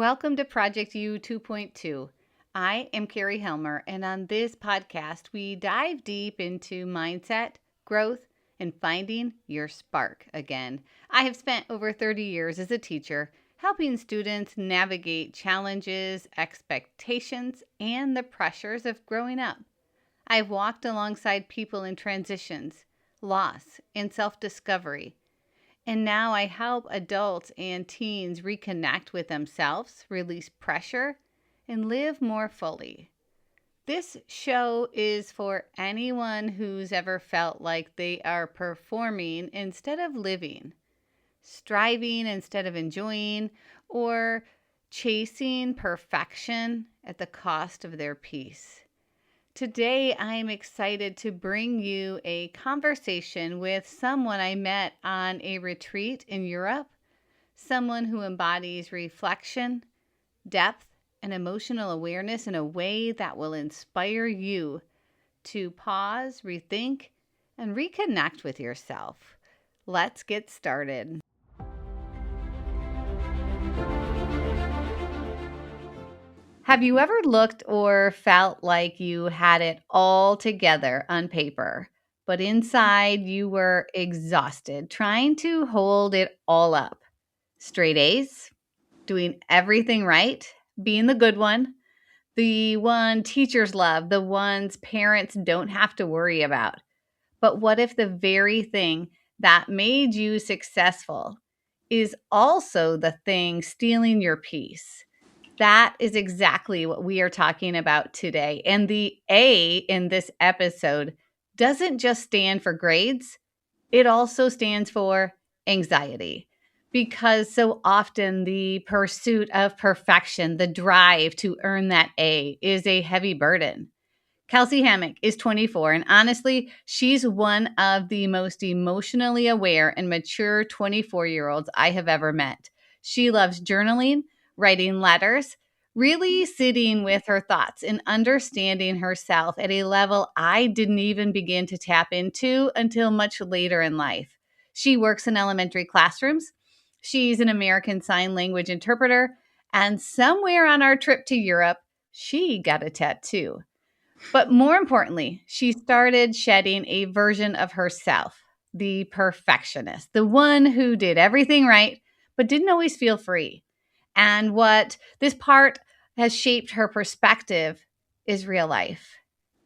Welcome to Project U 2.2. I am Carrie Helmer, and on this podcast, we dive deep into mindset, growth, and finding your spark again. I have spent over 30 years as a teacher, helping students navigate challenges, expectations, and the pressures of growing up. I've walked alongside people in transitions, loss, and self-discovery. And now I help adults and teens reconnect with themselves, release pressure, and live more fully. This show is for anyone who's ever felt like they are performing instead of living, striving instead of enjoying, or chasing perfection at the cost of their peace. Today, I'm excited to bring you a conversation with someone I met on a retreat in Europe, someone who embodies reflection, depth, and emotional awareness in a way that will inspire you to pause, rethink, and reconnect with yourself. Let's get started. Have you ever looked or felt like you had it all together on paper, but inside you were exhausted trying to hold it all up? Straight A's, doing everything right, being the good one, the one teachers love, the ones parents don't have to worry about. But what if the very thing that made you successful is also the thing stealing your peace? That is exactly what we are talking about today. And the A in this episode doesn't just stand for grades, it also stands for anxiety. Because so often the pursuit of perfection, the drive to earn that A, is a heavy burden. Kelsey Hammock is 24, and honestly, she's one of the most emotionally aware and mature 24-year-olds I have ever met. She loves journaling, writing letters, really sitting with her thoughts and understanding herself at a level I didn't even begin to tap into until much later in life. She works in elementary classrooms. She's an American Sign Language interpreter, and somewhere on our trip to Europe, she got a tattoo. But more importantly, she started shedding a version of herself, the perfectionist, the one who did everything right, but didn't always feel free. And what this part has shaped her perspective is real life.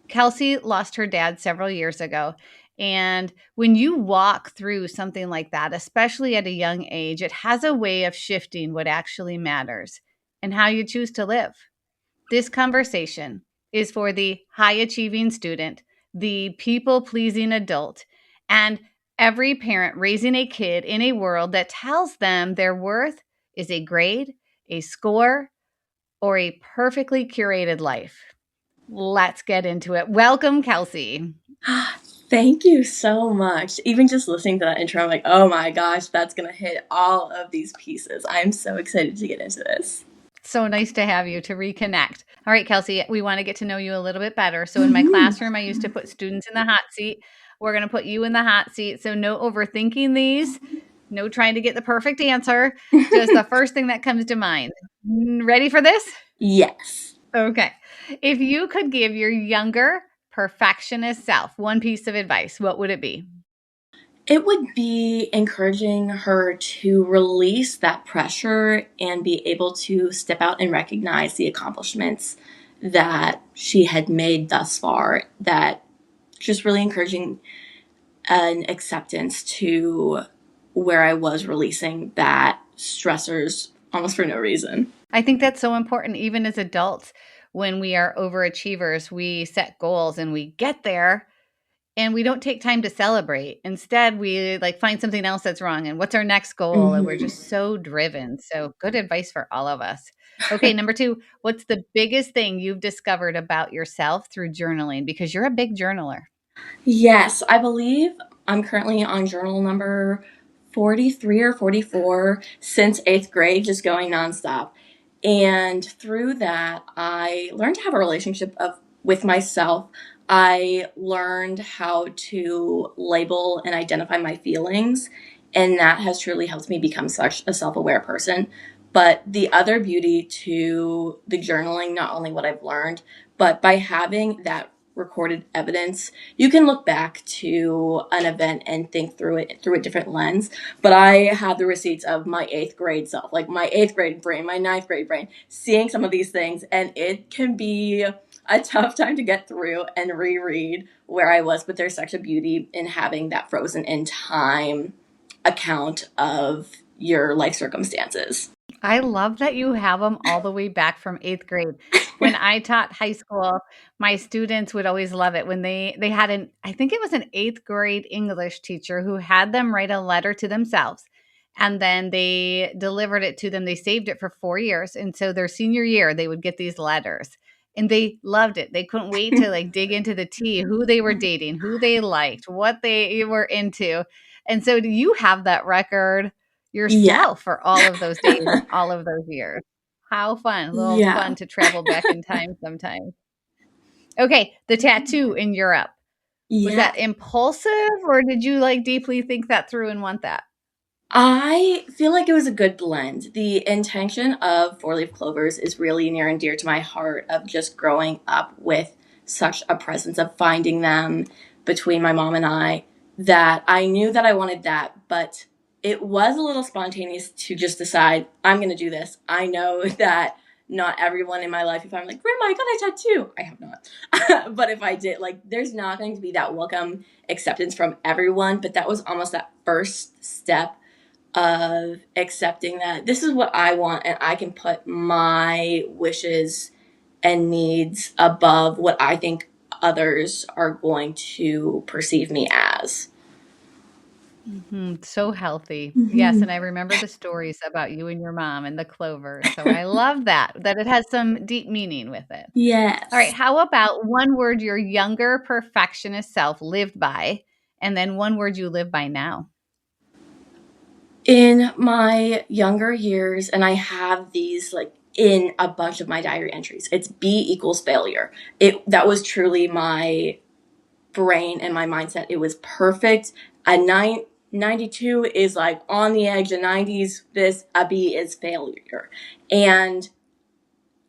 Kelsey lost her dad several years ago. And when you walk through something like that, especially at a young age, it has a way of shifting what actually matters and how you choose to live. This conversation is for the high achieving student, the people pleasing adult, and every parent raising a kid in a world that tells them their worth is a grade, a score, or a perfectly curated life. Let's get into it. Welcome, Kelsey. Thank you so much. Even just listening to that intro, I'm like, oh my gosh, that's going to hit all of these pieces. I'm so excited to get into this. So nice to have you to reconnect. All right, Kelsey, we want to get to know you a little bit better. So in my classroom, I used to put students in the hot seat. We're going to put you in the hot seat. So no overthinking these, no trying to get the perfect answer, just the first thing that comes to mind. Ready for this? Yes. Okay. If you could give your younger perfectionist self one piece of advice, what would it be? It would be encouraging her to release that pressure and be able to step out and recognize the accomplishments that she had made thus far. That just really encouraging an acceptance to where I was releasing that stressors almost for no reason. I think that's so important, even as adults. When we are overachievers, we set goals and we get there and we don't take time to celebrate. Instead, we find something else that's wrong and what's our next goal? And we're just so driven. So good advice for all of us. Okay, number 2, what's the biggest thing you've discovered about yourself through journaling? Because you're a big journaler. Yes, I believe I'm currently on journal number 43 or 44 since 8th grade, just going nonstop. And through that, I learned to have a relationship with myself. I learned how to label and identify my feelings, and that has truly helped me become such a self-aware person. But the other beauty to the journaling, not only what I've learned, but by having that recorded evidence, you can look back to an event and think through it through a different lens. But I have the receipts of my eighth grade self, like my eighth grade brain, my ninth grade brain, seeing some of these things, and it can be a tough time to get through and reread where I was, but there's such a beauty in having that frozen in time account of your life circumstances. I love that you have them all the way back from 8th grade. When I taught high school, my students would always love it when they had an I think it was an 8th grade English teacher who had them write a letter to themselves, and then they delivered it to them. They saved it for 4 years, and so their senior year, they would get these letters, and they loved it. They couldn't wait to, like, dig into the tea, who they were dating, who they liked, what they were into, and so do you have that record Yeah. yourself for all of those days and all of those years. How fun. A little Yeah. fun to travel back in time sometimes. Okay, the tattoo in Europe. Was Yeah. that impulsive or did you like deeply think that through and want that? I feel like it was a good blend. The intention of four leaf clovers is really near and dear to my heart, of just growing up with such a presence of finding them between my mom and I, that I knew that I wanted that, but it was a little spontaneous to just decide, I'm going to do this. I know that not everyone in my life, if I'm like, Grandma, I got a tattoo, I have not. But if I did, like, there's not going to be that welcome acceptance from everyone. But that was almost that first step of accepting that this is what I want, and I can put my wishes and needs above what I think others are going to perceive me as. Mhm, so healthy. Yes, Mm-hmm. and I remember the stories about you and your mom and the clovers, so I love that it has some deep meaning with it. All right, Yes. how about one word your younger perfectionist self lived by, and then one word you live by now? In my younger years, and I have these like in a bunch of my diary entries, it's B equals failure. It That was truly my brain and my mindset. It was perfect. A 92 is like on the edge. A 90s, this, a B is failure. And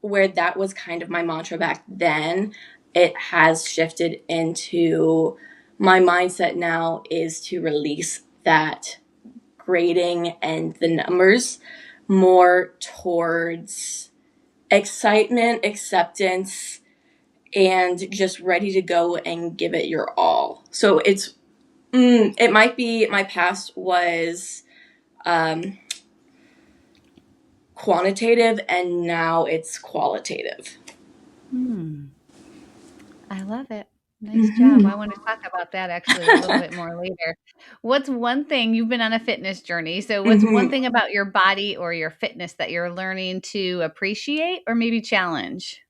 where that was kind of my mantra back then, it has shifted into my mindset now is to release that grading and the numbers more towards excitement, acceptance, and just ready to go and give it your all. So it might be my past was um, quantitative and now it's qualitative. Hmm. I love it. Nice job. Mm-hmm. I want to talk about that actually a little bit more later. What's one thing you've been on a fitness journey? So, what's one Mm-hmm. thing about your body or your fitness that you're learning to appreciate or maybe challenge?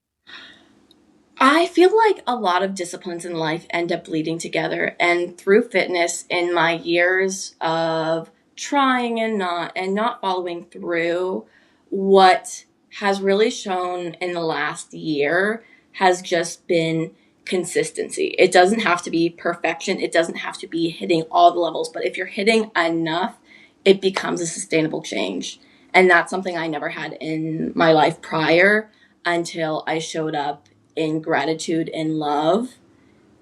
I feel like a lot of disciplines in life end up bleeding together. And through fitness, in my years of trying and not following through, what has really shown in the last year has just been consistency. It doesn't have to be perfection. It doesn't have to be hitting all the levels, but if you're hitting enough, it becomes a sustainable change. And that's something I never had in my life prior until I showed up in gratitude and love.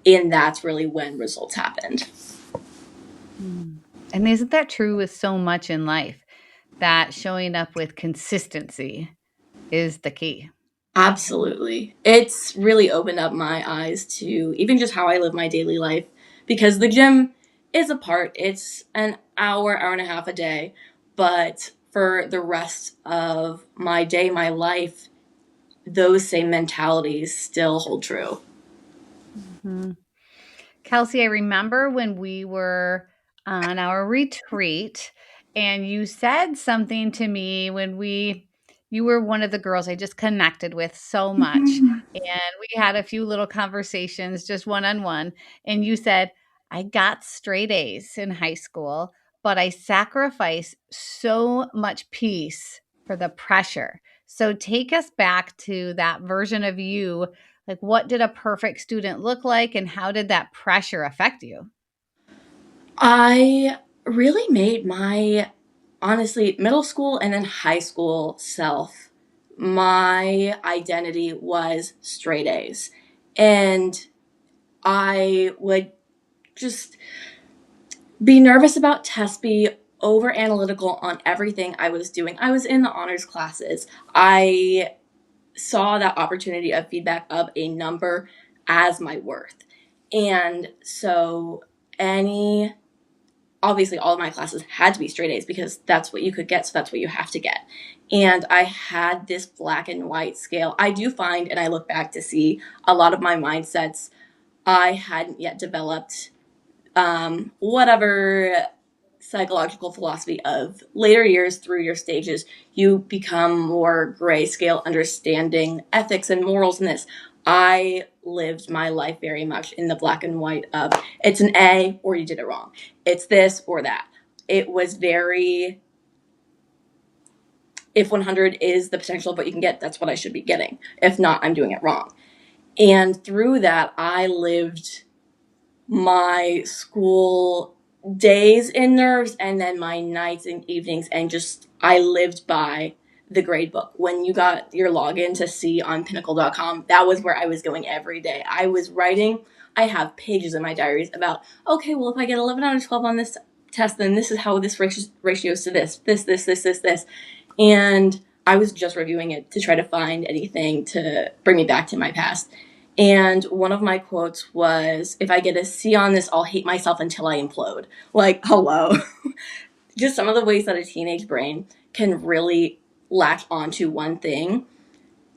And that's really when results happened. Hmm. And isn't that true with so much in life that showing up with consistency is the key? Absolutely. It's really opened up my eyes to even just how I live my daily life, because the gym is a part, it's an hour and a half a day. But for the rest of my day, my life, those same mentalities still hold true. Mhm. Kelsey, I remember when we were on our retreat and you said something to me when you were one of the girls I just connected with so much. And we had a few little conversations just one on one. And you said, I got straight A's in high school, but I sacrificed so much peace for the pressure. So take us back to that version of you, like, what did a perfect student look like, and how did that pressure affect you? I really made my honestly, middle school and then high school self, my identity was straight A's. And I would just be nervous about tests, be over analytical on everything I was doing. I was in the honors classes. I saw that opportunity of feedback of a number as my worth. And so, any obviously, all of my classes had to be straight A's because that's what you could get, so that's what you have to get. And I had this black and white scale. I do find, and I look back to see a lot of my mindsets I hadn't yet developed, whatever psychological philosophy of later years through your stages, you become more grayscale, understanding ethics and morals in this. I lived my life very much in the black and white of it's an A or you did it wrong. It's this or that. It was very, if 100 is the potential of what you can get, that's what I should be getting. If not, I'm doing it wrong. And through that, I lived my school days in nerves and then my nights and evenings, and just I lived by the grade book. When you got your login to see on pinnacle.com, that was where I was going every day. I was writing, I have pages in my diaries about, okay, well, if I get 11 out of 12 on this test, then this is how this ratios to this. And I was just reviewing it to try to find anything to bring me back to my past. And one of my quotes was, if I get a C on this, I'll hate myself until I implode. Like, hello. Just some of the ways that a teenage brain can really latch onto one thing.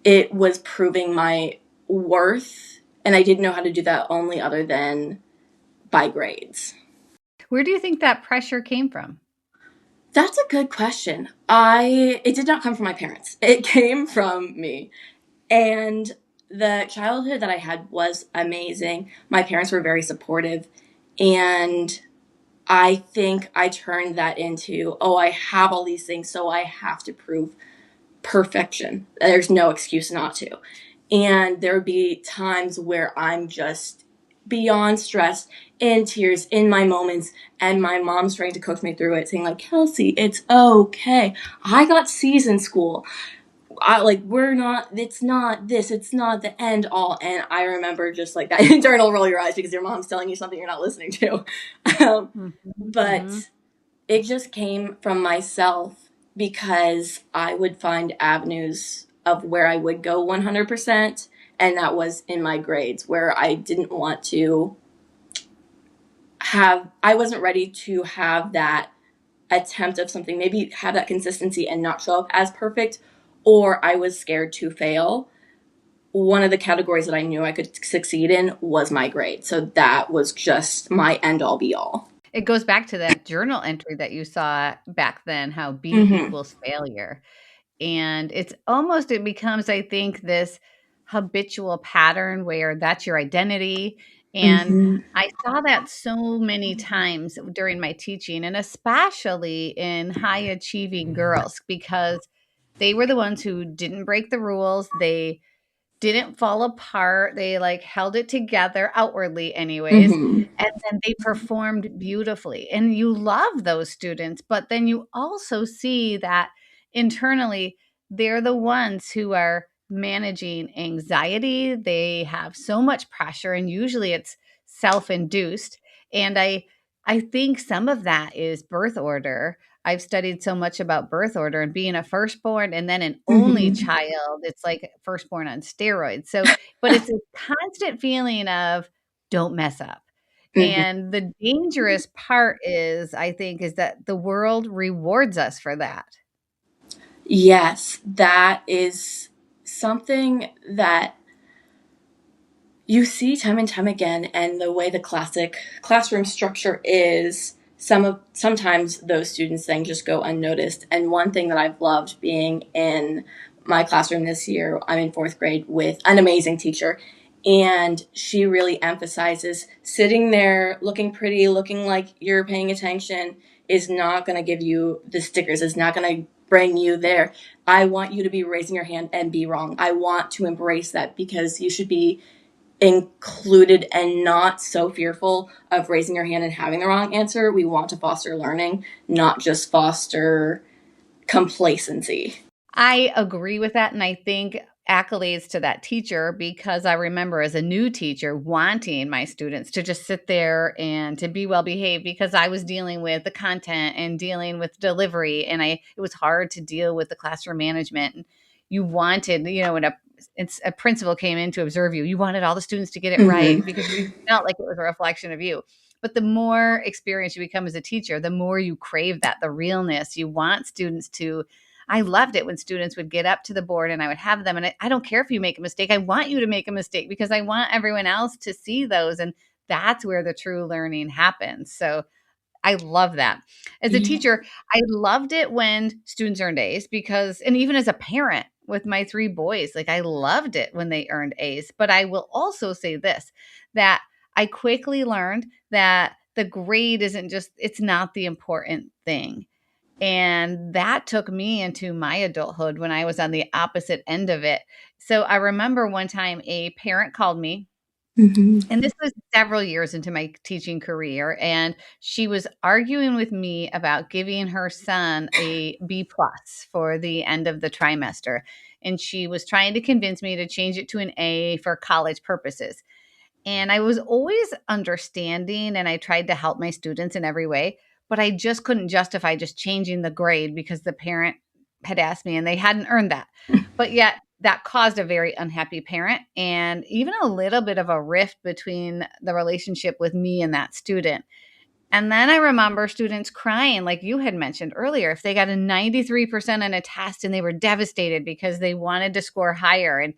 It was proving my worth, and I didn't know how to do that only other than by grades. Where do you think that pressure came from? That's a good question. It did not come from my parents. It came from me. And the childhood that I had was amazing. My parents were very supportive. And I think I turned that into, oh, I have all these things, so I have to prove perfection. There's no excuse not to. And there would be times where I'm just beyond stressed, in tears, in my moments, and my mom's trying to coach me through it, saying like, Kelsey, it's okay. I got C's in school. We're not, it's not this, it's not the end all. And I remember just like that internal roll your eyes because your mom's telling you something you're not listening to. um, Mm-hmm. but it just came from myself because I would find avenues of where I would go 100%. And that was in my grades where I didn't want to I wasn't ready to have that attempt of something, maybe have that consistency and not show up as perfect, or I was scared to fail. One of the categories that I knew I could succeed in was my grade. So that was just my end all be all. It goes back to that journal entry that you saw back then, how B Mm-hmm. equals failure. And it becomes, I think, this habitual pattern where that's your identity. And Mm-hmm. I saw that so many times during my teaching, and especially in high achieving girls, because they were the ones who didn't break the rules. They didn't fall apart. They like held it together outwardly anyways, Mm-hmm. and then they performed beautifully. And you love those students, but then you also see that internally they're the ones who are managing anxiety. They have so much pressure and usually it's self-induced. And I think some of that is birth order. I've studied so much about birth order and being a firstborn and then an only Mm-hmm. child. It's like firstborn on steroids. So, but it's a constant feeling of don't mess up. Mm-hmm. And the dangerous part is, I think, is that the world rewards us for that. Yes, that is something that you see time and time again, and the way the classic classroom structure is, sometimes those students then just go unnoticed. And one thing that I've loved being in my classroom this year, I'm in fourth grade with an amazing teacher, and she really emphasizes sitting there looking pretty, looking like you're paying attention is not going to give you the stickers, is not going to bring you there. I want you to be raising your hand and be wrong. I want to embrace that because you should be included and not so fearful of raising your hand and having the wrong answer. We want to foster learning, not just foster complacency. I agree with that, and I think accolades to that teacher because I remember as a new teacher wanting my students to just sit there and to be well behaved because I was dealing with the content and dealing with delivery, and I it was hard to deal with the classroom management. And you wanted, when a principal came in to observe you, you wanted all the students to get it right Mm-hmm. because you felt like it was a reflection of you. But the more experienced you become as a teacher, the more you crave that, the realness. You want students to I loved it when students would get up to the board and I would have them. And I don't care if you make a mistake. I want you to make a mistake because I want everyone else to see those. And that's where the true learning happens. So I love that. As a Yeah. teacher, I loved it when students earned A's because, and even as a parent with my three boys, like I loved it when they earned A's. But I will also say this that I quickly learned that the grade isn't just, it's not the important thing. And that took me into my adulthood when I was on the opposite end of it. So I remember one time a parent called me, Mm-hmm. and this was several years into my teaching career, and she was arguing with me about giving her son a B plus for the end of the trimester. And she was trying to convince me to change it to an A for college purposes. And I was always understanding and I tried to help my students in every way, but I just couldn't justify just changing the grade because the parent had asked me and they hadn't earned that. But yet that caused a very unhappy parent and even a little bit of a rift between the relationship with me and that student. And then I remember students crying, like you had mentioned earlier, if they got a 93% on a test and they were devastated because they wanted to score higher. And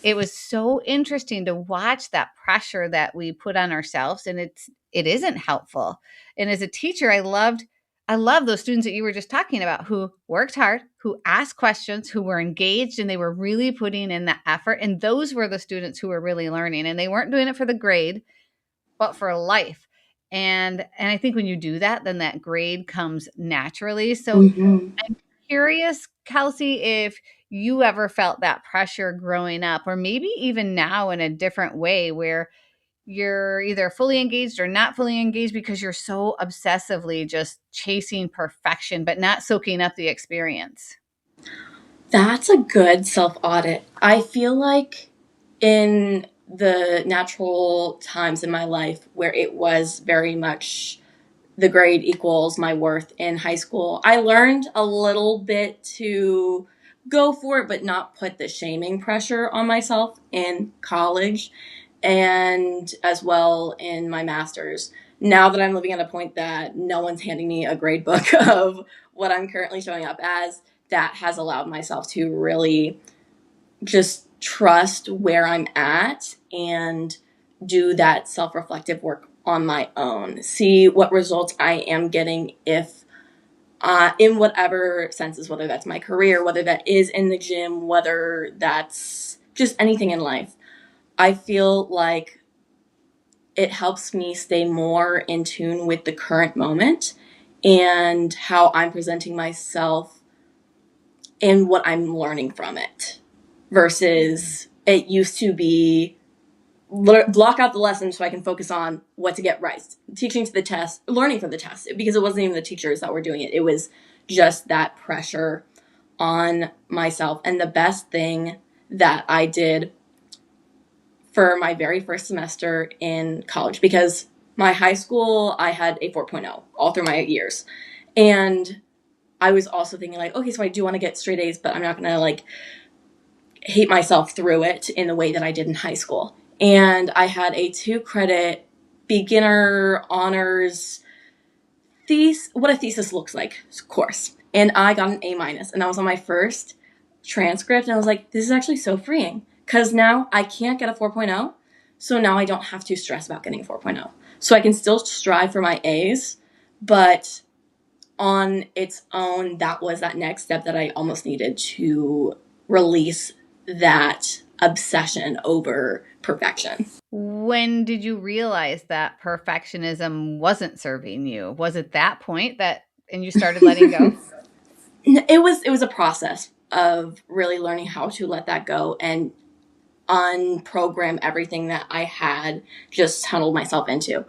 it was so interesting to watch that pressure that we put on ourselves, and it isn't helpful. And as a teacher, I love those students that you were just talking about who worked hard, who asked questions, who were engaged, and they were really putting in the effort. And those were the students who were really learning, and they weren't doing it for the grade, but for life. And I think when you do that, then that grade comes naturally. So Mm-hmm. I'm curious, Kelsey, if you ever felt that pressure growing up, or maybe even now in a different way where you're either fully engaged or not fully engaged because you're so obsessively just chasing perfection, but not soaking up the experience. That's a good self audit. I feel like in the natural times in my life where it was very much the grade equals my worth in high school, I learned a little bit to go for it, but not put the shaming pressure on myself in college and as well in my master's. Now that I'm living at a point that no one's handing me a grade book of what I'm currently showing up as, that has allowed myself to really just trust where I'm at and do that self reflective work on my own. See what results I am getting if, in whatever senses, whether that's my career, whether that is in the gym, whether that's just anything in life. I feel like it helps me stay more in tune with the current moment and how I'm presenting myself and what I'm learning from it versus it used to be block out the lesson so I can focus on what to get right. Teaching to the test, learning from the test, because it wasn't even the teachers that were doing it. It was just that pressure on myself. And the best thing that I did for my very first semester in college, because my high school, I had a 4.0 all through my years. And I was also thinking like, okay, so I do want to get straight A's, but I'm not going to like hate myself through it in the way that I did in high school. And I had a 2 credit beginner honors what a thesis looks like course. And I got an A minus, and that was on my first transcript. And I was like, this is actually so freeing because now I can't get a 4.0. So now I don't have to stress about getting a 4.0. So I can still strive for my A's, but on its own, that was that next step that I almost needed to release that obsession over perfection. When did you realize that perfectionism wasn't serving you? Was it that point that and you started letting go? It was a process of really learning how to let that go and unprogram everything that I had just tunneled myself into.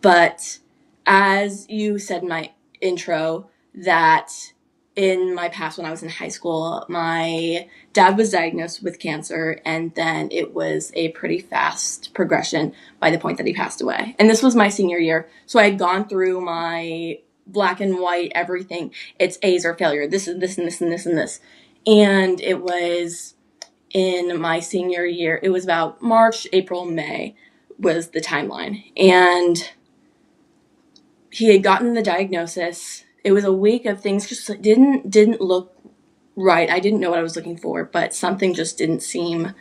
But as you said in my intro, that in my past when I was in high school, my dad was diagnosed with cancer, and then it was a pretty fast progression by the point that he passed away. And this was my senior year. So I had gone through my black and white everything. It's A's or failure. This is this and this and this and this. And it was in my senior year. It was about March, April, May was the timeline. And he had gotten the diagnosis. It was a week of things just didn't look right. I didn't know what I was looking for, but something just didn't seem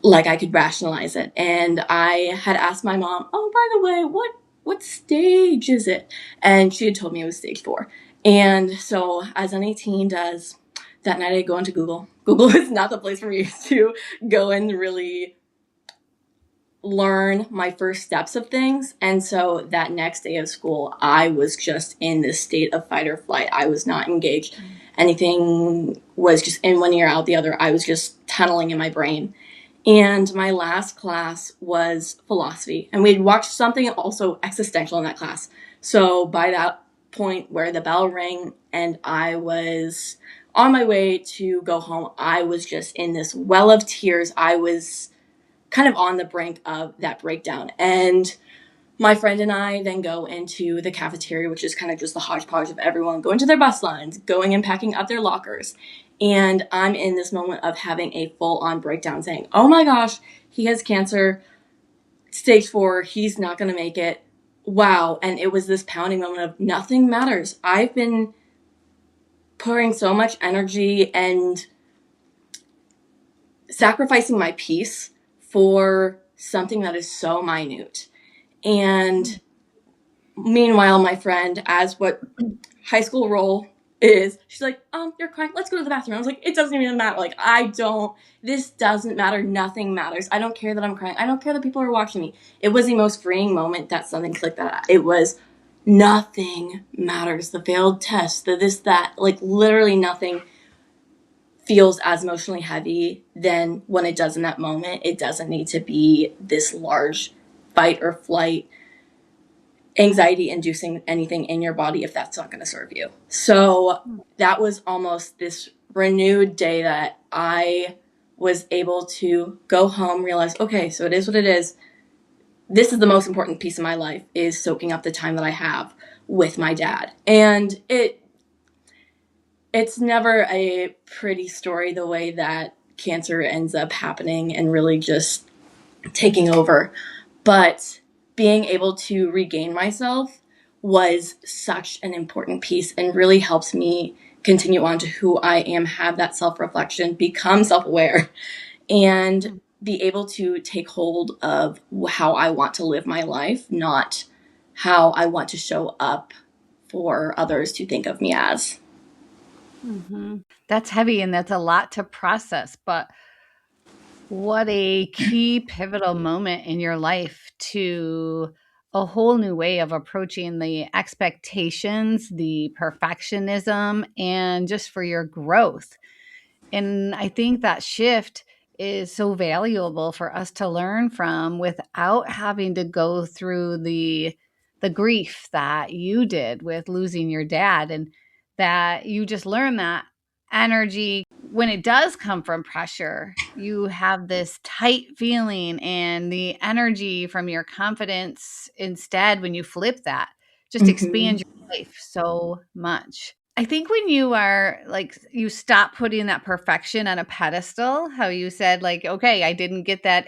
like I could rationalize it. And I had asked my mom, "Oh, by the way, what stage is it?" And she had told me it was stage 4. And so, as any teen does, that night I go into Google. Google is not the place for me to go and really learn my first steps of things. And so that next day of school, I was just in this state of fight or flight. I was not engaged. Anything was just in one ear, out the other. I was just tunneling in my brain. And my last class was philosophy. And we had watched something also existential in that class. So by that point where the bell rang and I was on my way to go home, I was just in this well of tears. I was kind of on the brink of that breakdown. And my friend and I then go into the cafeteria, which is kind of just the hodgepodge of everyone going to their bus lines, going and packing up their lockers. And I'm in this moment of having a full on breakdown saying, "Oh my gosh, he has cancer, stage 4, he's not going to make it. Wow." And it was this pounding moment of nothing matters. I've been pouring so much energy and sacrificing my peace for something that is so minute. And meanwhile, my friend, as what high school role is, she's like, "You're crying. Let's go to the bathroom." I was like, "It doesn't even matter. Like, this doesn't matter. Nothing matters. I don't care that I'm crying. I don't care that people are watching me." It was the most freeing moment that something clicked that. It was nothing matters. The failed test, the this, that, like literally nothing feels as emotionally heavy than when it does in that moment. It doesn't need to be this large fight or flight, anxiety inducing anything in your body if that's not going to serve you. So that was almost this renewed day that I was able to go home, realize, okay, so it is what it is. This is the most important piece of my life, is soaking up the time that I have with my dad. And it's never a pretty story the way that cancer ends up happening and really just taking over. But being able to regain myself was such an important piece and really helps me continue on to who I am, have that self-reflection, become self-aware, and be able to take hold of how I want to live my life, not how I want to show up for others to think of me as. That's heavy and that's a lot to process, but what a key pivotal moment in your life to a whole new way of approaching the expectations, the perfectionism, and just for your growth. And I think that shift is so valuable for us to learn from without having to go through the grief that you did with losing your dad, and that you just learn that energy when it does come from pressure, you have this tight feeling, and the energy from your confidence instead, when you flip that, just Mm-hmm. expands your life so much. I think when you are like, you stop putting that perfection on a pedestal, how you said, like, okay, I didn't get that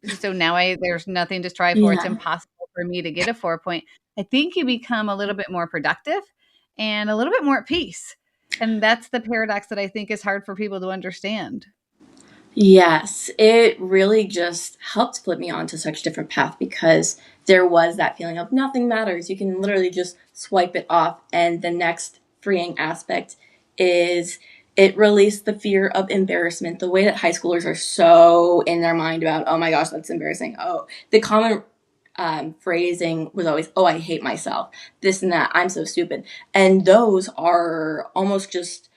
so now there's nothing to strive for. It's Yeah. impossible for me to get a 4 point. I think you become a little bit more productive and a little bit more at peace. And that's the paradox that I think is hard for people to understand. Yes, it really just helped flip me onto such a different path because there was that feeling of nothing matters. You can literally just swipe it off. And the next freeing aspect is it released the fear of embarrassment. The way that high schoolers are so in their mind about, oh my gosh, that's embarrassing. Oh, the common phrasing was always, oh, I hate myself, this and that, I'm so stupid. And those are almost just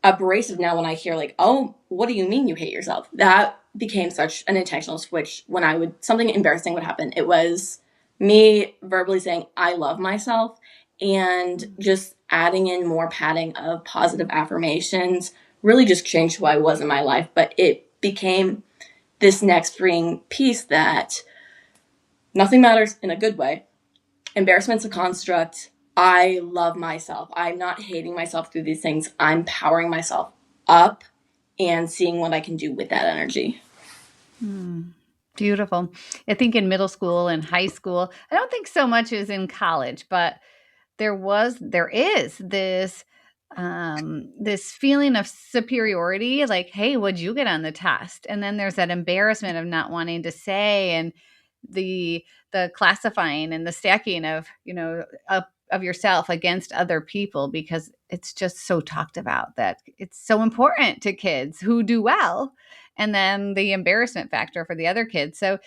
abrasive now when I hear like, "Oh, what do you mean you hate yourself?" That became such an intentional switch. When something embarrassing would happen, it was me verbally saying, I love myself, and just adding in more padding of positive affirmations really just changed who I was in my life. But it became this next freeing piece that nothing matters in a good way. Embarrassment's a construct. I love myself. I'm not hating myself through these things. I'm powering myself up and seeing what I can do with that energy. Beautiful. I think in middle school and high school, I don't think so much as in college, but there is this feeling of superiority, like, hey, what'd you get on the test? And then there's that embarrassment of not wanting to say, and the classifying and the stacking of, of yourself against other people, because it's just so talked about that it's so important to kids who do well, and then the embarrassment factor for the other kids. So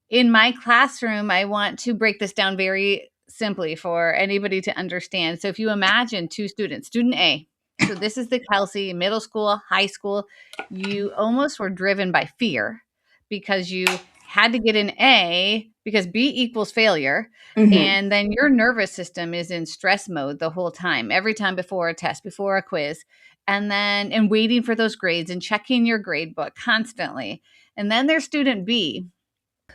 in my classroom, I want to break this down very simply for anybody to understand. So if you imagine two students, student A, so this is the Kelsey, middle school, high school, you almost were driven by fear because you had to get an A because B equals failure. Mm-hmm. And then your nervous system is in stress mode the whole time, every time before a test, before a quiz, and waiting for those grades and checking your grade book constantly. And then there's student B,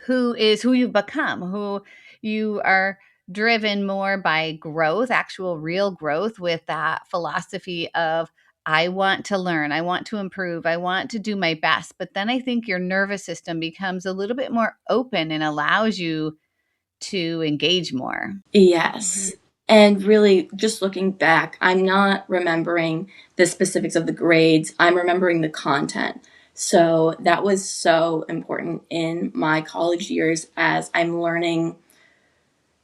who is who you've become, who you are driven more by growth, actual real growth, with that philosophy of, I want to learn, I want to improve, I want to do my best. But then I think your nervous system becomes a little bit more open and allows you to engage more. Yes. And really, just looking back, I'm not remembering the specifics of the grades. I'm remembering the content. So that was so important in my college years as I'm learning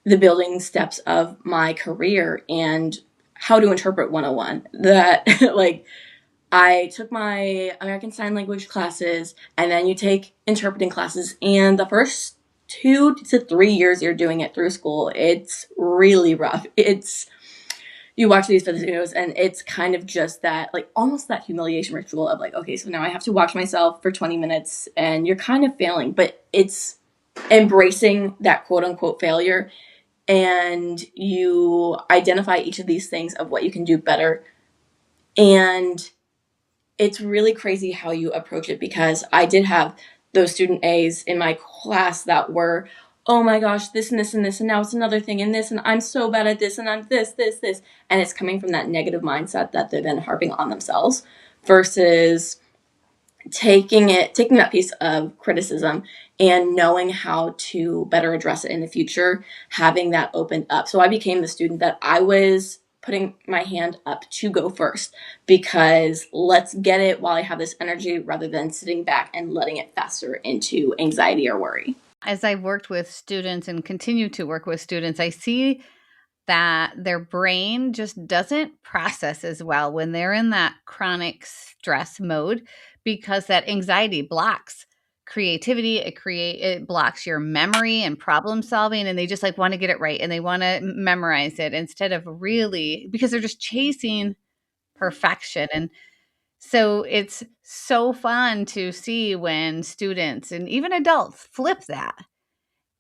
the building steps of my career and how to interpret 101. That, like, I took my American Sign Language classes, and then you take interpreting classes. And the first 2 to 3 years you're doing it through school, it's really rough. You watch these videos, and it's kind of just that, like, almost that humiliation ritual of, like, okay, so now I have to watch myself for 20 minutes, and you're kind of failing, but it's embracing that quote unquote failure, and you identify each of these things of what you can do better. And it's really crazy how you approach it, because I did have those student A's in my class that were, oh my gosh, this and this and this, and now it's another thing and this, and I'm so bad at this, and I'm this. And it's coming from that negative mindset that they've been harping on themselves, versus taking that piece of criticism and knowing how to better address it in the future, having that opened up. So I became the student that I was putting my hand up to go first, because let's get it while I have this energy, rather than sitting back and letting it fester into anxiety or worry. As I've worked with students and continue to work with students, I see that their brain just doesn't process as well when they're in that chronic stress mode, because that anxiety blocks creativity. It blocks your memory and problem solving, and they just like want to get it right and they want to memorize it, instead of really, because they're just chasing perfection. And so it's so fun to see when students and even adults flip that,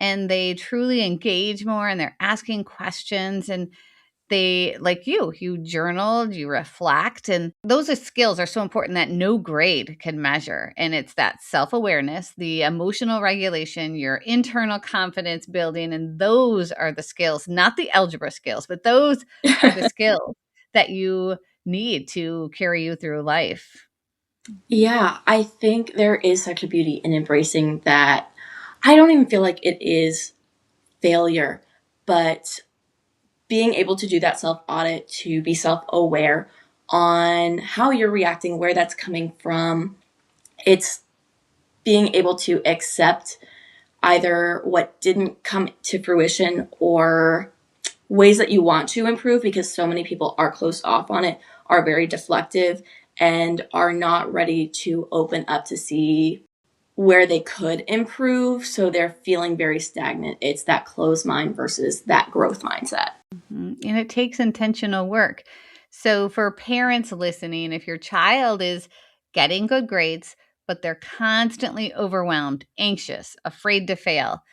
and they truly engage more, and they're asking questions, and they, like you journaled, you reflect, and those are skills are so important that no grade can measure. And it's that self-awareness, the emotional regulation, your internal confidence building, and those are the skills, not the algebra skills, but those are the skills that you need to carry you through life. Yeah, I think there is such a beauty in embracing that. I don't even feel like it is failure, but being able to do that self audit, to be self aware on how you're reacting, where that's coming from. It's being able to accept either what didn't come to fruition or ways that you want to improve, because so many people are closed off on it, are very deflective, and are not ready to open up to see where they could improve. So they're feeling very stagnant. It's that closed mind versus that growth mindset. And it takes intentional work. So, for parents listening, if your child is getting good grades, but they're constantly overwhelmed, anxious, afraid to fail.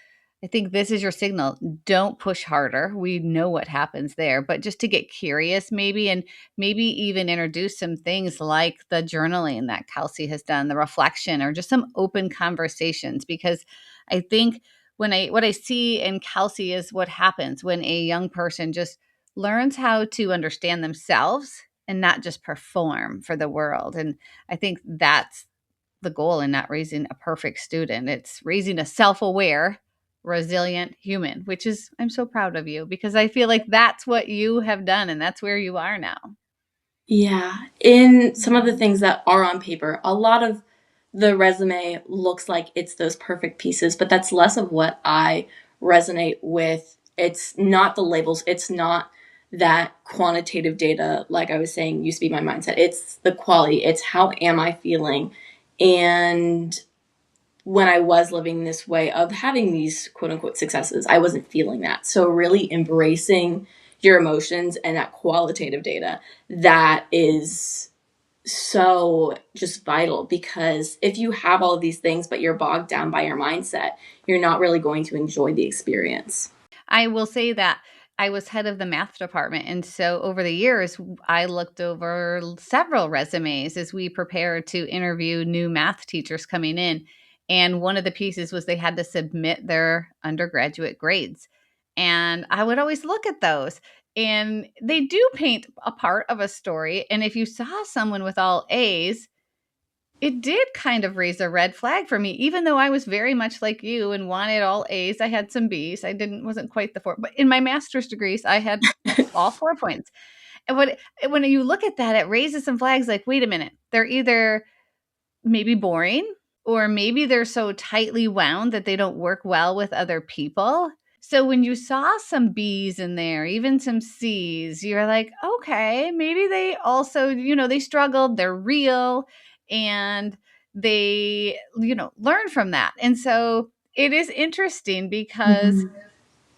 I think this is your signal. Don't push harder. We know what happens there, but just to get curious, maybe, and maybe even introduce some things like the journaling that Kelsey has done, the reflection, or just some open conversations. Because I think what I see in Kelsey is what happens when a young person just learns how to understand themselves and not just perform for the world. And I think that's the goal in not raising a perfect student. It's raising a self-aware, resilient human, which is, I'm so proud of you because I feel like that's what you have done and that's where you are now. Yeah. In some of the Mhm. things that are on paper, a lot of the resume looks like it's those perfect pieces, but that's less of what I resonate with. It's not the labels, it's not that quantitative data, like I was saying, used to be my mindset. It's the quality, it's how am I feeling? And when I was living this way of having these quote unquote successes, I wasn't feeling that. So, really embracing your emotions and that qualitative data, that is so just vital, because if you have all of these things but you're bogged down by your mindset, you're not really going to enjoy the experience. I will say that I was head of the math department. And so over the years, I looked over several resumes as we prepared to interview new math teachers coming in. And one of the pieces was they had to submit their undergraduate grades. And I would always look at those. And they do paint a part of a story. And if you saw someone with all A's, it did kind of raise a red flag for me, even though I was very much like you and wanted all A's. I had some B's. I didn't wasn't quite the four, but in my master's degrees, I had all 4 points. And when you look at that, it raises some flags like, wait a minute, they're either maybe boring or maybe they're so tightly wound that they don't work well with other people. So when you saw some B's in there, even some C's, you're like, okay, maybe they also, they struggled, they're real, and they, learn from that. And so it is interesting because Mhm.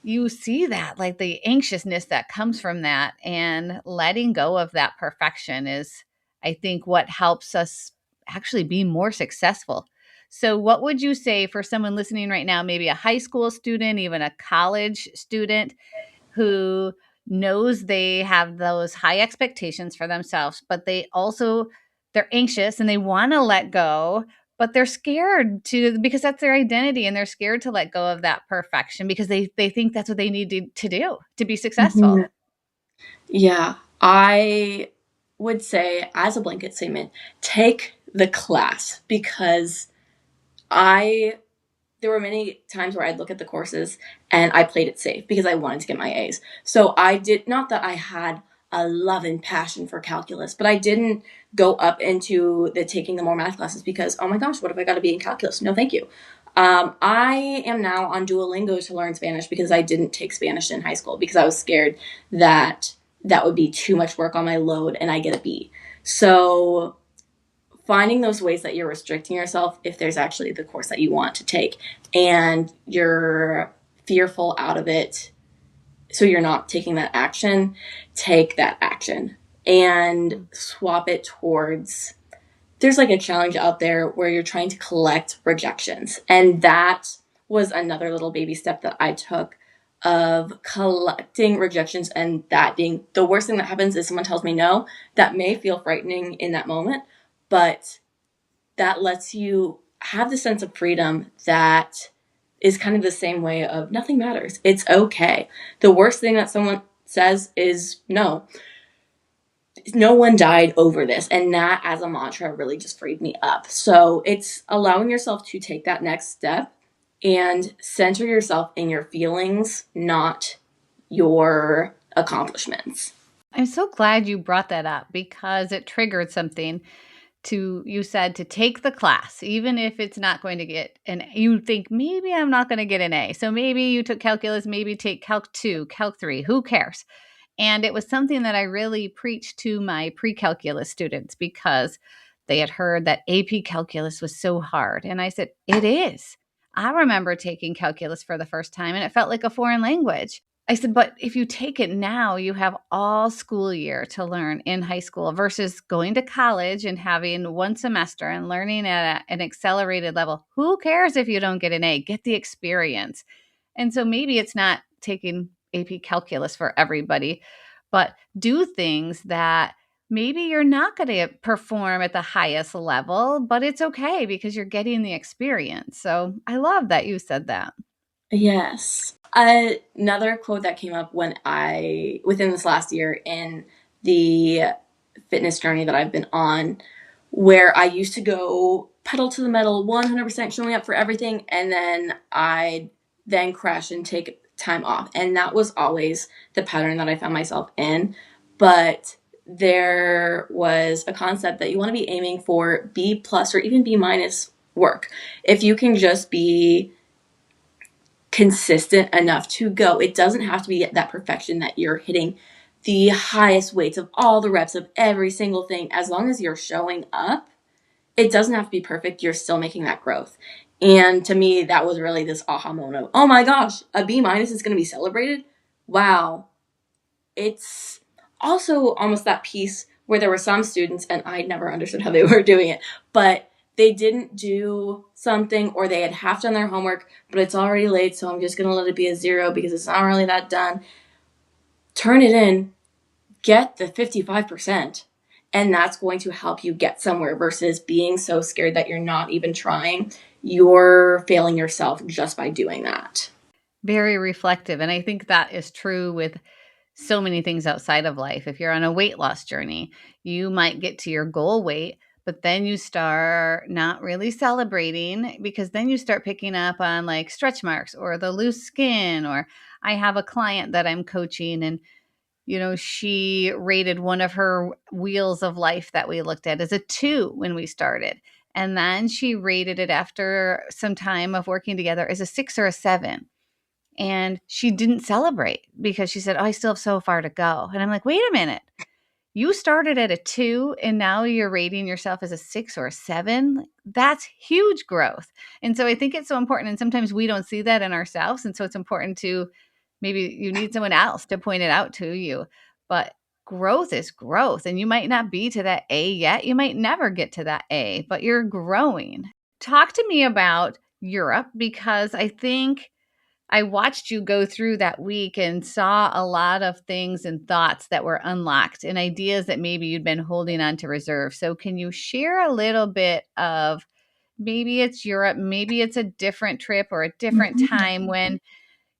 you see that, like the anxiousness that comes from that, and letting go of that perfection is, I think, what helps us actually be more successful. So what would you say for someone listening right now, maybe a high school student, even a college student, who knows they have those high expectations for themselves, but they're anxious and they want to let go, but they're scared to, because that's their identity, and they're scared to let go of that perfection because they think that's what they need to do to be successful. Mhm. Yeah, I would say, as a blanket statement, take the class, because I there were many times where I'd look at the courses and I played it safe because I wanted to get my A's. So I did not that I had a love and passion for calculus, but I didn't go up into the taking the more math classes because, oh my gosh, what if I got to be in calculus? No, thank you. I am now on Duolingo to learn Spanish because I didn't take Spanish in high school because I was scared that that would be too much work on my load and I get a B. So finding those ways that you're restricting yourself if there's actually the course that you want to take and you're fearful out of it, so you're not taking that action, take that action and Mm. swap it towards, there's like a challenge out there where you're trying to collect rejections, and that was another little baby step that I took, of collecting rejections. And that being the worst thing that happens is someone tells me no. That may feel frightening in that moment, but that lets you have the sense of freedom that is kind of the same way of nothing matters. It's okay. The worst thing that someone says is no. No one died over this. And that as a mantra really just freed me up. So it's allowing yourself to take that next step and center yourself in your feelings, not your accomplishments. I'm so glad you brought that up because it triggered something. You said to take the class even if it's not going to get an, you think maybe I'm not going to get an A, so maybe you took calculus, maybe take calc 2, calc 3, who cares? And it was something that I really preached to my pre-calculus students because they had heard that AP calculus was so hard, and I said it is. I remember taking calculus for the first time and it felt like a foreign language. I said, but if you take it now, you have all school year to learn in high school versus going to college and having one semester and learning at an accelerated level. Who cares if you don't get an A? Get the experience. And so maybe it's not taking AP calculus for everybody, but do things that maybe you're not going to perform at the highest level, but it's okay because you're getting the experience. So I love that you said that. Yes. Another quote that came up within this last year in the fitness journey that I've been on, where I used to go pedal to the metal, 100% showing up for everything, and then I'd then crash and take time off. And that was always the pattern that I found myself in. But there was a concept that you want to be aiming for B plus or even B minus work. If you can just be consistent enough to go. It doesn't have to be that perfection that you're hitting the highest weights of all the reps of every single thing. As long as you're showing up, it doesn't have to be perfect. You're still making that growth. And to me, that was really this aha moment of, oh my gosh, a B minus is going to be celebrated. Wow. It's also almost that piece where there were some students, and I never understood how they were doing it, but they didn't do something or they had half done their homework, but it's already late, so I'm just going to let it be a 0 because it's not really that done. Turn it in, get the 55%, and that's going to help you get somewhere versus being so scared that you're not even trying. You're failing yourself just by doing that. Very reflective. And I think that is true with so many things outside of life. If you're on a weight loss journey, you might get to your goal weight, but then you start not really celebrating because then you start picking up on like stretch marks or the loose skin. Or I have a client that I'm coaching, and she rated one of her wheels of life that we looked at as a 2 when we started. And then she rated it after some time of working together as a 6 or a 7. And she didn't celebrate because she said, "Oh, I still have so far to go." And I'm like, "Wait a minute. You started at a 2 and now you're rating yourself as a 6 or a 7? Like, that's huge growth." And so I think it's so important. And sometimes we don't see that in ourselves. And so it's important to maybe you need someone else to point it out to you. But growth is growth. And you might not be to that A yet. You might never get to that A, but you're growing. Talk to me about Europe because I think I watched you go through that week and saw a lot of things and thoughts that were unlocked and ideas that maybe you'd been holding on to reserve. So, can you share a little bit of maybe it's Europe, maybe it's a different trip or a different time when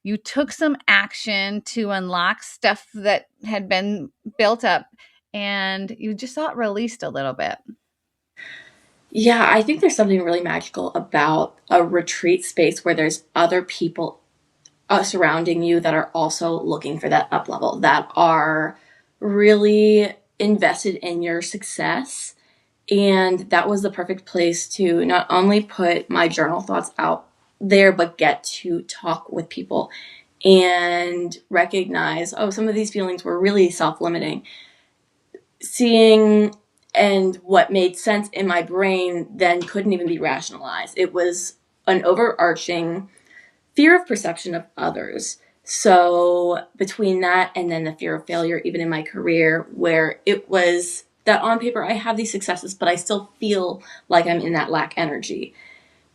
you took some action to unlock stuff that had been built up and you just saw it released a little bit? Yeah, I think there's something really magical about a retreat space where there's other people surrounding you that are also looking for that up level, that are really invested in your success. And that was the perfect place to not only put my journal thoughts out there, but get to talk with people and recognize, oh, some of these feelings were really self limiting. Seeing and what made sense in my brain then couldn't even be rationalized. It was an overarching fear of perception of others. So between that and then the fear of failure, even in my career, where it was that on paper I have these successes, but I still feel like I'm in that lack energy.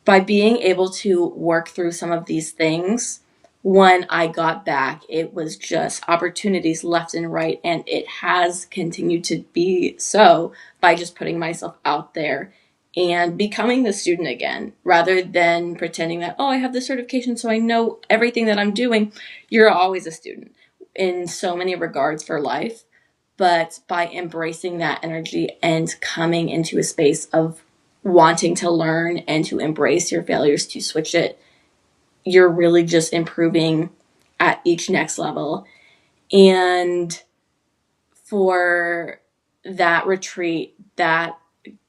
By being able to work through some of these things, when I got back, it was just opportunities left and right. And it has continued to be so by just putting myself out there and becoming the student again, rather than pretending that, oh, I have this certification, so I know everything that I'm doing. You're always a student in so many regards for life. But by embracing that energy and coming into a space of wanting to learn and to embrace your failures, to switch it, you're really just improving at each next level. And for that retreat, that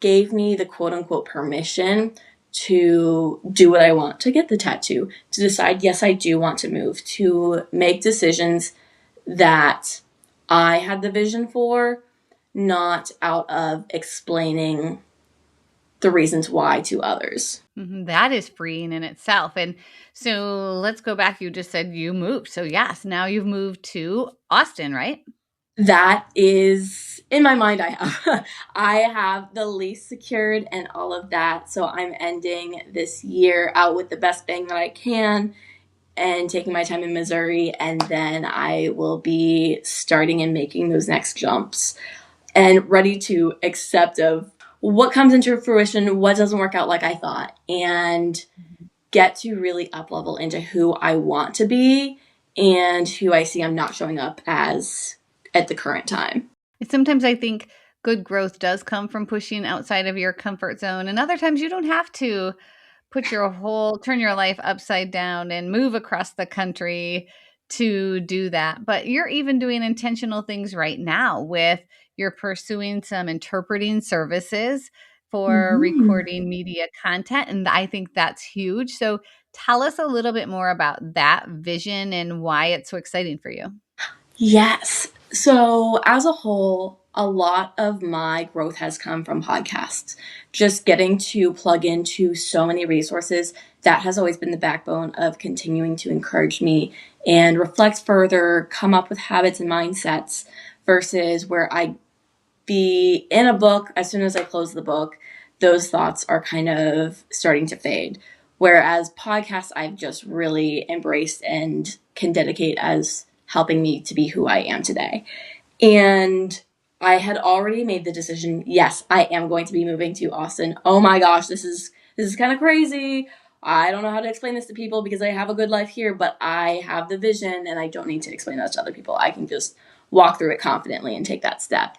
gave me the quote unquote permission to do what I want, to get the tattoo, to decide, yes, I do want to move, to make decisions that I had the vision for, not out of explaining the reasons why to others. That is freeing in itself. And so let's go back. You just said you moved. So, yes, now you've moved to Austin, right? That is in my mind. I have I have the lease secured and all of that, so I'm ending this year out with the best bang that I can and taking my time in Missouri, and then I will be starting and making those next jumps and ready to accept of what comes into fruition, what doesn't work out like I thought, and get to really up level into who I want to be and who I see I'm not showing up as at the current time. Sometimes I think good growth does come from pushing outside of your comfort zone. And other times you don't have to turn your life upside down and move across the country to do that. But you're even doing intentional things right now with you're pursuing some interpreting services for Mm-hmm. recording media content. And I think that's huge. So tell us a little bit more about that vision and why it's so exciting for you. Yes. So, as a whole, a lot of my growth has come from podcasts. Just getting to plug into so many resources, that has always been the backbone of continuing to encourage me and reflect further, come up with habits and mindsets versus where I be in a book, as soon as I close the book, those thoughts are kind of starting to fade. Whereas podcasts, I've just really embraced and can dedicate as helping me to be who I am today. And I had already made the decision, yes, I am going to be moving to Austin. Oh my gosh, this is kind of crazy. I don't know how to explain this to people because I have a good life here, but I have the vision and I don't need to explain that to other people. I can just walk through it confidently and take that step.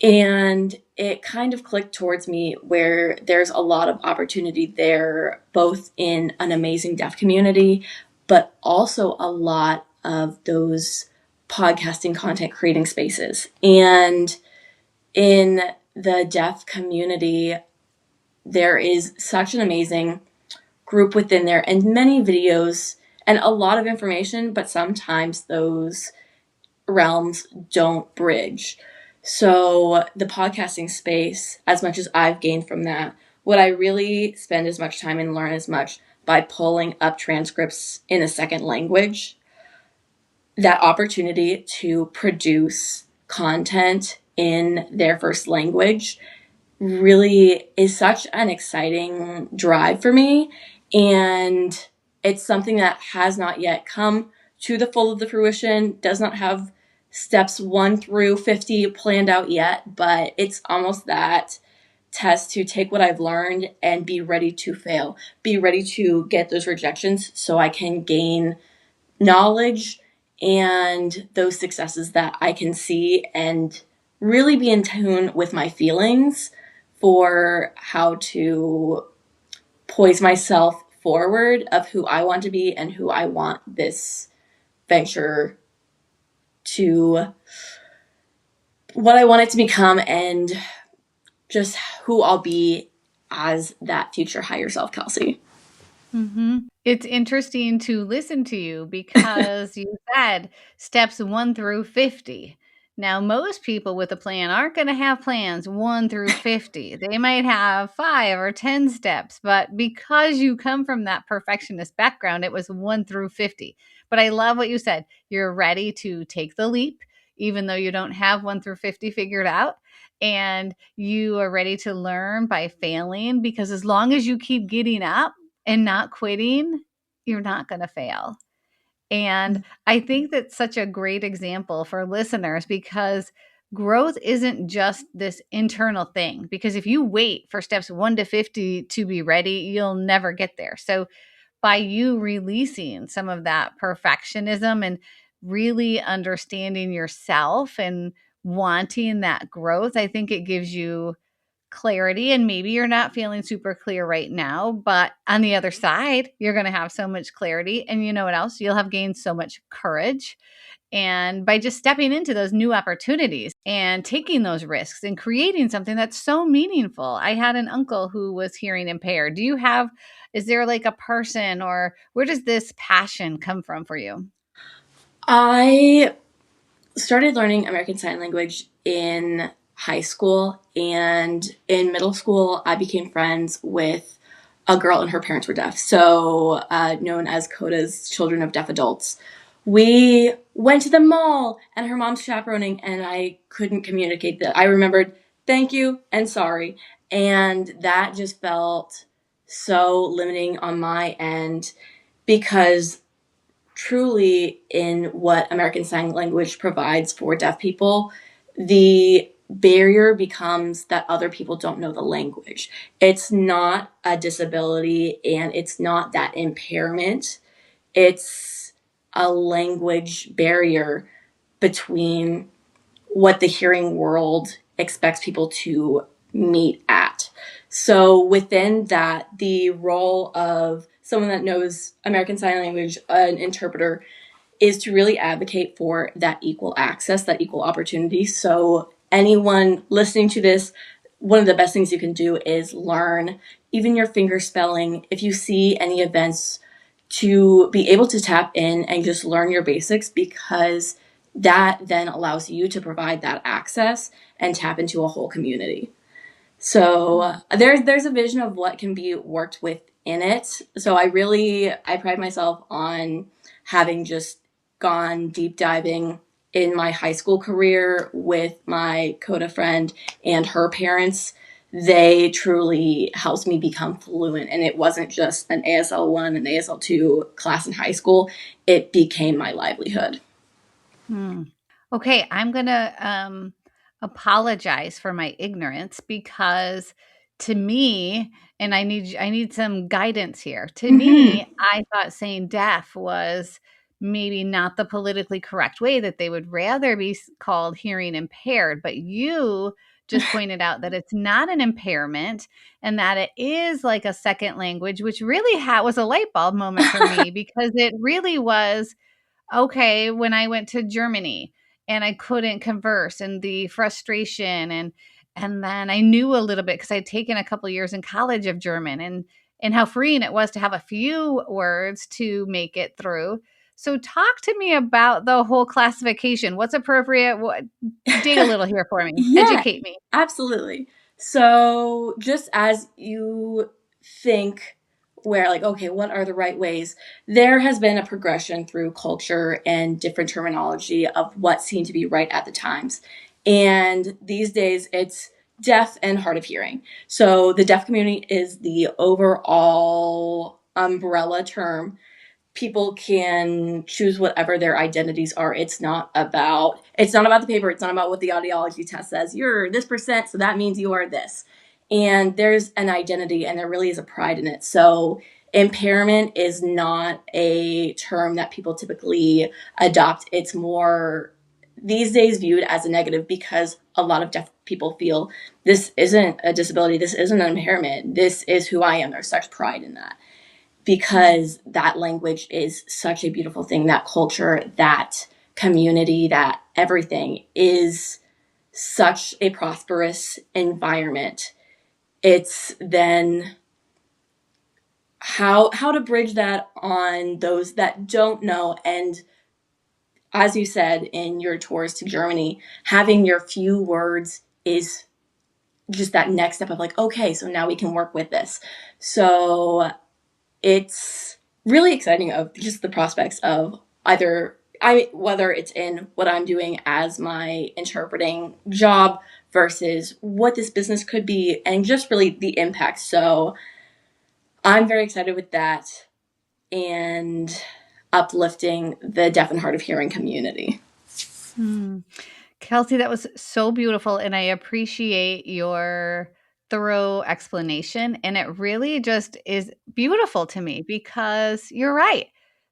And it kind of clicked towards me where there's a lot of opportunity there, both in an amazing deaf community, but also a lot of those podcasting content creating spaces. And in the deaf community, there is such an amazing group within there and many videos and a lot of information, but sometimes those realms don't bridge. So the podcasting space, as much as I've gained from that, would I really spend as much time and learn as much by pulling up transcripts in a second language? That opportunity to produce content in their first language really is such an exciting drive for me. And it's something that has not yet come to the full of the fruition, does not have steps 1 through 50 planned out yet, but it's almost that test to take what I've learned and be ready to fail, be ready to get those rejections so I can gain knowledge and those successes that I can see and really be in tune with my feelings for how to poise myself forward of who I want to be and who I want this venture to what I want it to become and just who I'll be as that future higher self, Kelsey. It's interesting to listen to you because you said steps 1 through 50. Now, most people with a plan aren't going to have plans 1 through 50. They might have 5 or 10 steps, but because you come from that perfectionist background, it was 1 through 50. But I love what you said. You're ready to take the leap, even though you don't have 1 through 50 figured out. And you are ready to learn by failing because as long as you keep getting up, and not quitting, you're not going to fail. And I think that's such a great example for listeners because growth isn't just this internal thing. Because if you wait for steps 1 to 50 to be ready, you'll never get there. So, by you releasing some of that perfectionism and really understanding yourself and wanting that growth, I think it gives you clarity, and maybe you're not feeling super clear right now, but on the other side you're going to have so much clarity, and you know what else, you'll have gained so much courage, and by just stepping into those new opportunities and taking those risks and creating something that's so meaningful. I had an uncle who was hearing impaired. Is there like a person, or where does this passion come from for you? I started learning American Sign Language in high school, and in middle school, I became friends with a girl and her parents were deaf, so known as Coda's Children of Deaf Adults. We went to the mall and her mom's chaperoning, and I couldn't communicate that. I remembered thank you and sorry, and that just felt so limiting on my end because truly in what American Sign Language provides for deaf people, the barrier becomes that other people don't know the language. It's not a disability and it's not that impairment. It's a language barrier between what the hearing world expects people to meet at. So within that, the role of someone that knows American Sign Language, an interpreter, is to really advocate for that equal access, that equal opportunity. So anyone listening to this, one of the best things you can do is learn even your finger spelling. If you see any events, to be able to tap in and just learn your basics, because that then allows you to provide that access and tap into a whole community. So there's a vision of what can be worked with in it. So I pride myself on having just gone deep diving in my high school career with my Coda friend and her parents. They truly helped me become fluent, and it wasn't just an ASL 1 and ASL 2 class in high school. It became my livelihood. Hmm. Okay, I'm gonna apologize for my ignorance because to me, and I need some guidance here. To Mm-hmm. me, I thought saying deaf was maybe not the politically correct way, that they would rather be called hearing impaired, but you just pointed out that it's not an impairment and that it is like a second language, which really was a light bulb moment for me because it really was. Okay, when I went to Germany and I couldn't converse and the frustration, and then I knew a little bit because I'd taken a couple years in college of German, and how freeing it was to have a few words to make it through. So talk to me about the whole classification. What's appropriate? What, dig a little here for me. Yeah, Educate me. absolutely. So, just as you think, where like, okay, what are the right ways? There has been a progression through culture and different terminology of what seemed to be right at the times. And these days, it's deaf and hard of hearing. So, the deaf community is the overall umbrella term. People can choose whatever their identities are. It's not about the paper. It's not about what the audiology test says. You're this percent, so that means you are this. And there's an identity, and there really is a pride in it. So impairment is not a term that people typically adopt. It's more these days viewed as a negative because a lot of deaf people feel this isn't a disability, this isn't an impairment, this is who I am. There's such pride in that because that language is such a beautiful thing. That culture, that community, that everything is such a prosperous environment. It's then how to bridge that on those that don't know. And as you said in your tours to Germany, having your few words is just that next step of like, okay, so now we can work with this. So it's really exciting of just the prospects of whether it's in what I'm doing as my interpreting job versus what this business could be and just really the impact. So I'm very excited with that and uplifting the deaf and hard of hearing community. Hmm. Kelsey, that was so beautiful, and I appreciate your thorough explanation. And it really just is beautiful to me because you're right.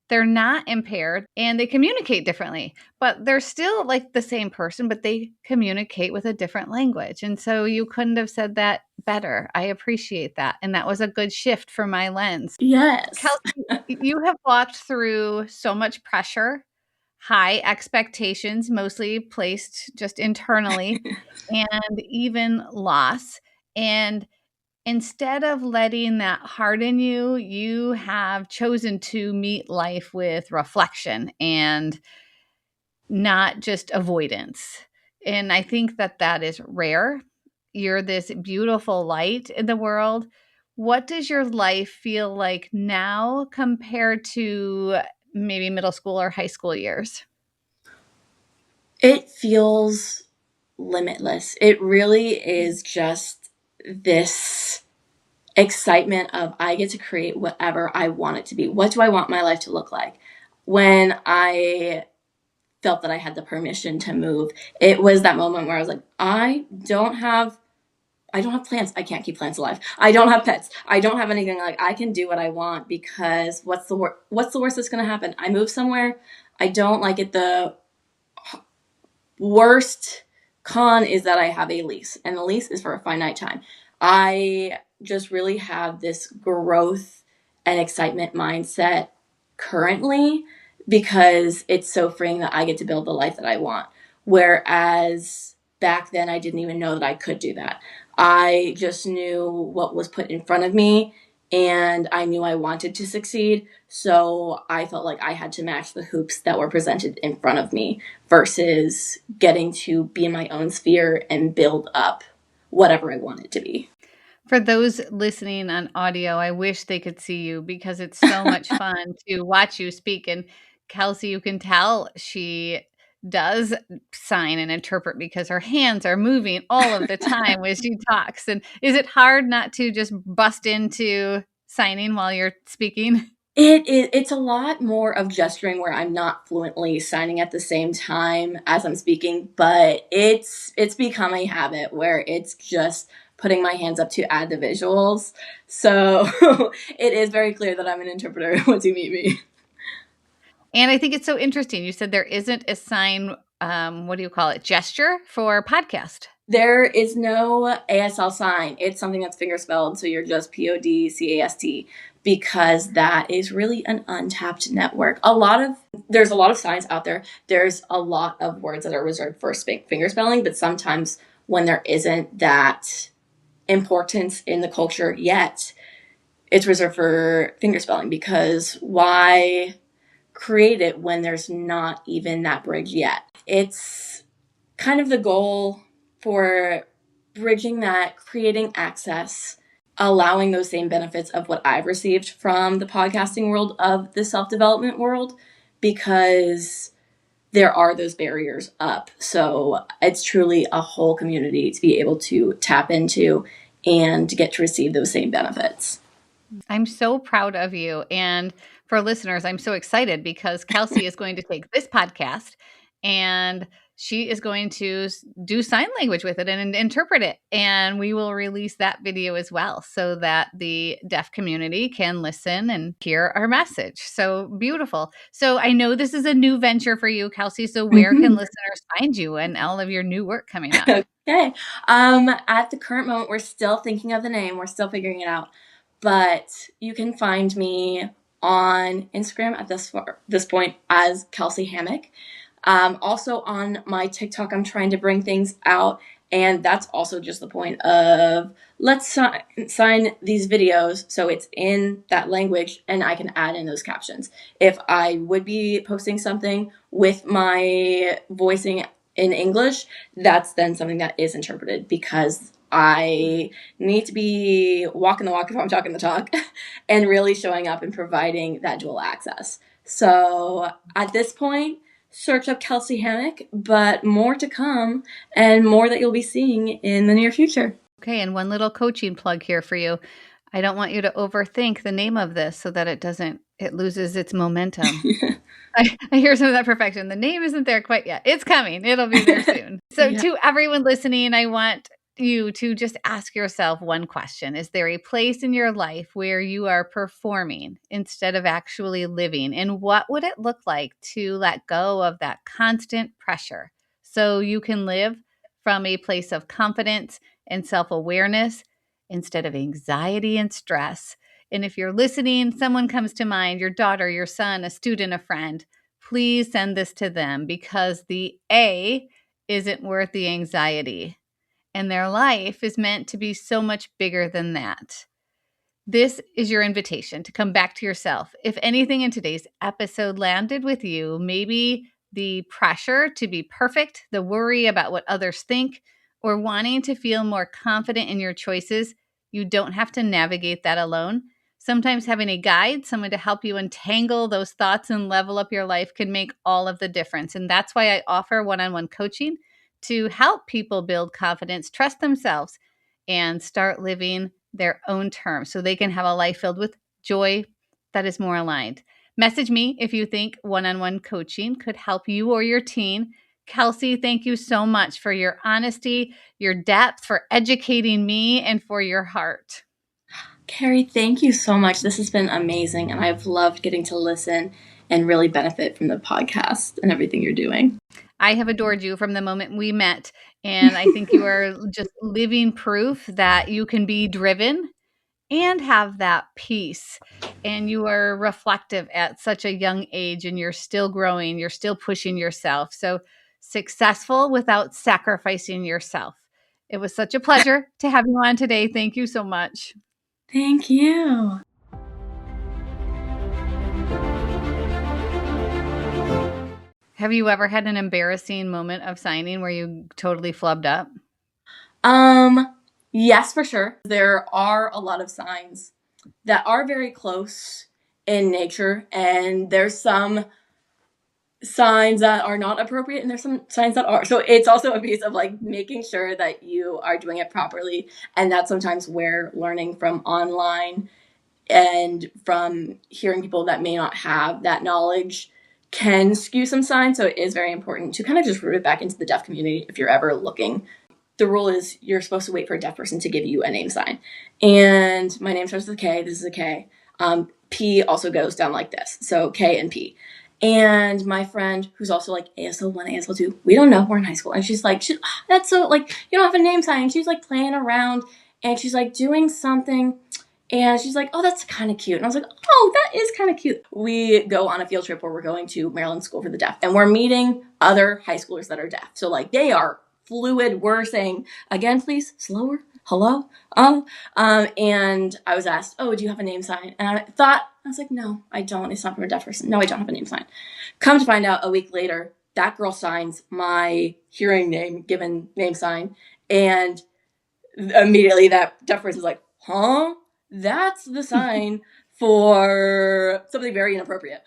They're not impaired and they communicate differently, but they're still like the same person, but they communicate with a different language. And so you couldn't have said that better. I appreciate that. And that was a good shift for my lens. Yes. Kelsey, you have walked through so much pressure, high expectations, mostly placed just internally, and even loss. And instead of letting that harden you, you have chosen to meet life with reflection and not just avoidance. And I think that that is rare. You're this beautiful light in the world What does your life feel like now compared to maybe middle school or high school years? It feels limitless. It really is just this excitement of I get to create whatever I want it to be. What do I want my life to look like? When I felt that I had the permission to move, it was that moment where I was like, I don't have plants. I can't keep plants alive. I don't have pets. I don't have anything. Like, I can do what I want, because what's the worst that's going to happen? I move somewhere. I don't like it. The worst con is that I have a lease, and the lease is for a finite time. I just really have this growth and excitement mindset currently, because it's so freeing that I get to build the life that I want. Whereas back then, I didn't even know that I could do that. I just knew what was put in front of me, and I knew I wanted to succeed. So I felt like I had to match the hoops that were presented in front of me, versus getting to be in my own sphere and build up whatever I want it to be. For those listening on audio, I wish they could see you because it's so much fun to watch you speak. And Kelsey, you can tell she does sign and interpret because her hands are moving all of the time when she talks. And is it hard not to just bust into signing while you're speaking? It's a lot more of gesturing where I'm not fluently signing at the same time as I'm speaking, but it's become a habit where it's just putting my hands up to add the visuals. So it is very clear that I'm an interpreter once you meet me. And I think it's so interesting. You said there isn't a sign, what do you call it, gesture for podcast. There is no ASL sign. It's something that's finger spelled, so you're just PODCAST, because that is really an untapped network. There's a lot of signs out there. There's a lot of words that are reserved for finger spelling, but sometimes when there isn't that importance in the culture yet, it's reserved for finger spelling, because why create it when there's not even that bridge yet? It's kind of the goal for bridging that, creating access, allowing those same benefits of what I've received from the podcasting world, of the self-development world, because there are those barriers up. So it's truly a whole community to be able to tap into and to get to receive those same benefits. I'm so proud of you. And for listeners, I'm so excited because Kelsey is going to take this podcast and she is going to do sign language with it and interpret it. And we will release that video as well so that the deaf community can listen and hear our message. So beautiful. So I know this is a new venture for you, Kelsey. So where can Mm-hmm. listeners find you and all of your new work coming up? Okay. At the current moment, we're still thinking of the name. We're still figuring it out. But you can find me on Instagram at this point as Kelsey Hammock. Also on my TikTok, I'm trying to bring things out, and that's also just the point of let's sign these videos so it's in that language and I can add in those captions. If I would be posting something with my voicing in English, that's then something that is interpreted, because I need to be walking the walk if I'm talking the talk and really showing up and providing that dual access. So at this point, search up Kelsey Hammock, but more to come and more that you'll be seeing in the near future. Okay, and one little coaching plug here for you. I don't want you to overthink the name of this so that it loses its momentum. I hear some of that perfection. The name isn't there quite yet. It's coming. It'll be there soon. So Yeah. to everyone listening, I want you to just ask yourself one question. Is there a place in your life where you are performing instead of actually living? And what would it look like to let go of that constant pressure so you can live from a place of confidence and self-awareness instead of anxiety and stress? And if you're listening, someone comes to mind, your daughter, your son, a student, a friend, please send this to them because the A isn't worth the anxiety. And their life is meant to be so much bigger than that. This is your invitation to come back to yourself. If anything in today's episode landed with you, maybe the pressure to be perfect, the worry about what others think, or wanting to feel more confident in your choices, You don't have to navigate that alone. Sometimes having a guide, someone to help you untangle those thoughts and level up your life can make all of the difference. And that's why I offer one on one coaching to help people build confidence, trust themselves, and start living their own terms so they can have a life filled with joy that is more aligned. Message me if you think one on one coaching could help you or your teen. Kelsey, thank you so much for your honesty, your depth, for educating me, and for your heart. Carrie, thank you so much. This has been amazing, and I've loved getting to listen and really benefit from the podcast and everything you're doing. I have adored you from the moment we met, and I think you are just living proof that you can be driven and have that peace. And you are reflective at such a young age, and you're still growing, you're still pushing yourself. So successful without sacrificing yourself. It was such a pleasure to have you on today. Thank you so much. Thank you. Have you ever had an embarrassing moment of signing where you totally flubbed up? Um, yes, for sure. There are a lot of signs that are very close in nature, and there's some signs that are not appropriate and there's some signs that are. So it's also a piece of like making sure that you are doing it properly. And that's sometimes where learning from online and from hearing people that may not have that knowledge can skew some signs. So it is very important to kind of just root it back into the deaf community if you're ever looking. The rule is you're supposed to wait for a deaf person to give you a name sign. And my name starts with a K. This is a K. P also goes down like this. So K and P. And my friend, who's also like ASL 1, ASL 2, we don't know, we're in high school. And she's like, that's so, like, you don't have a name sign. And she's like playing around and she's like doing something. And she's like, oh, that's kind of cute. And I was like, oh, that is kind of cute. We go on a field trip where we're going to Maryland School for the Deaf. And we're meeting other high schoolers that are deaf. So, like, they are fluid. We're saying, again, please, slower. Hello? And I was asked, oh, do you have a name sign? And I was like, no, I don't. It's not from a deaf person. No, I don't have a name sign. Come to find out a week later, that girl signs my hearing name, given name sign. And immediately that deaf person's like, huh? That's the sign for something very inappropriate.